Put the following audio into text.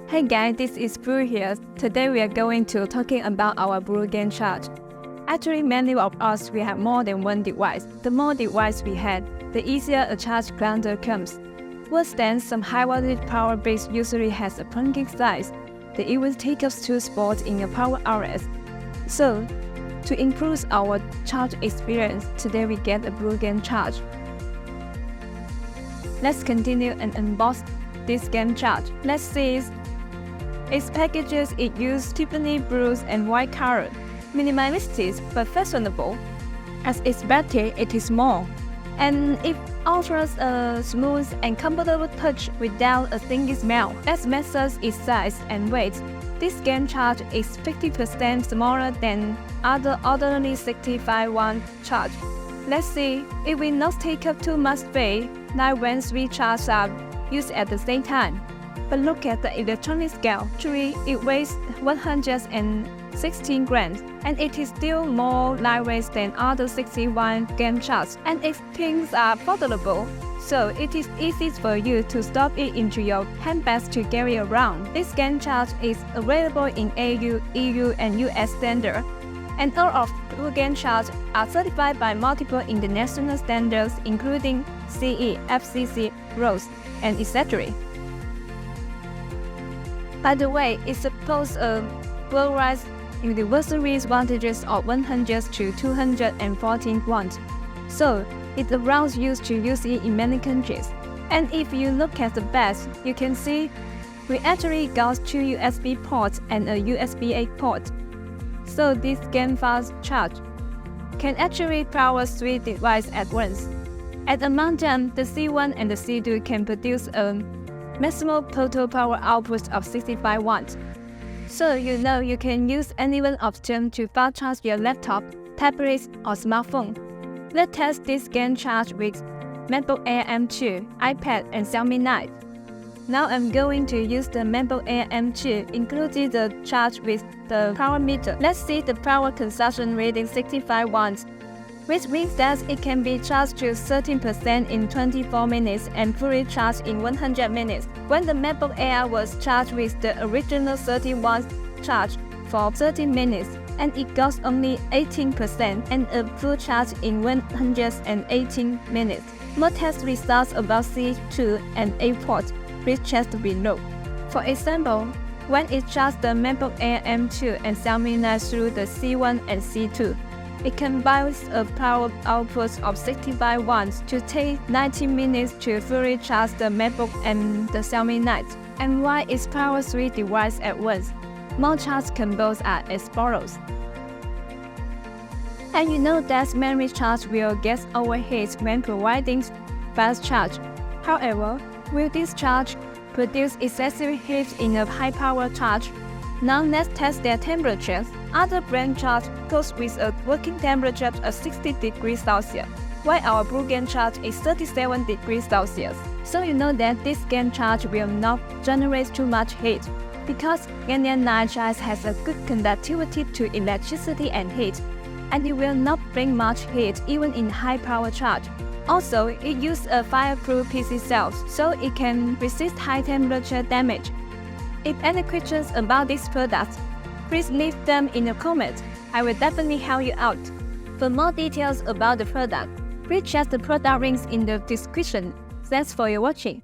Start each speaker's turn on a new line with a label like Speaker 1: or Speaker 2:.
Speaker 1: Hey guys, this is BWOO here. Today we are going to talking about our BWOO GaN charge. Actually, many of us we have more than one device. The more device we have, the easier a charge grounder comes. Worse than some high voltage power base usually has a plug-in size. They even take up 2 spots in a power outlet. So, to improve our charge experience, today we get a BWOO GaN charge. Let's continue and unbox this GaN charge. Let's see its packages. It uses Tiffany blues and white color, minimalistic but fashionable. As its battery, it is small, and it offers a smooth and comfortable touch without a stinky smell. Let's measure its size and weight. This GaN charge is 50% smaller than other ordinary 65-watt charge. Let's see, it will not take up too much space like when 3 charges are used at the same time. But look at the electronic scale. Actually, it weighs 116 grams, and it is still more lightweight than other 60-watt GaN charges, and its pins are foldable, so it is easy for you to stuff it into your handbags to carry around. This GaN charge is available in AU, EU, and US standard, and all of BWOO GaN charge are certified by multiple international standards including CE, FCC, RoHS, and etc. By the way, it supports a worldwide universal voltages of 100 to 214 volts, so it allows you to use it in many countries. And if you look at the back, you can see we actually got 2 USB ports and a USB-A port. So this GaN fast charge can actually power 3 devices at once. And among them, the C1 and the C2 can produce a maximum total power output of 65 watts. So you know you can use any one of them to fast charge your laptop, tablet, or smartphone. Let's test this GaN charge with MacBook Air M2, iPad, and Xiaomi 9. Now I'm going to use the MacBook Air M2, including the charge with the power meter. Let's see the power consumption reading 65 watts, which means that it can be charged to 13% in 24 minutes and fully charged in 100 minutes. When the MacBook Air was charged with the original 30 watts charge for 30 minutes, and it got only 18% and a full charge in 118 minutes. More test results about C2 and A port, please check below. For example, when it charged the MacBook Air M2 and Xiaomi 9 through the C1 and C2, it can bounce a power output of 65 watts to take 90 minutes to fully charge the MacBook and the Xiaomi 9. And while it powers 3 devices at once, more charge combos are as follows. And you know that memory charge will get overheated when providing fast charge. However, will this charge produce excessive heat in a high-power charge? Now let's test their temperatures. Other brand charge goes with a working temperature of 60 degrees Celsius, while our BWOO GaN charge is 37 degrees Celsius. So you know that this GaN charge will not generate too much heat, because gallium nitride has a good conductivity to electricity and heat, and it will not bring much heat even in high-power charge. Also, it uses a fireproof PC cell, so it can resist high-temperature damage. If any questions about this product, please leave them in the comments. I will definitely help you out. For more details about the product, please check the product links in the description. Thanks for your watching.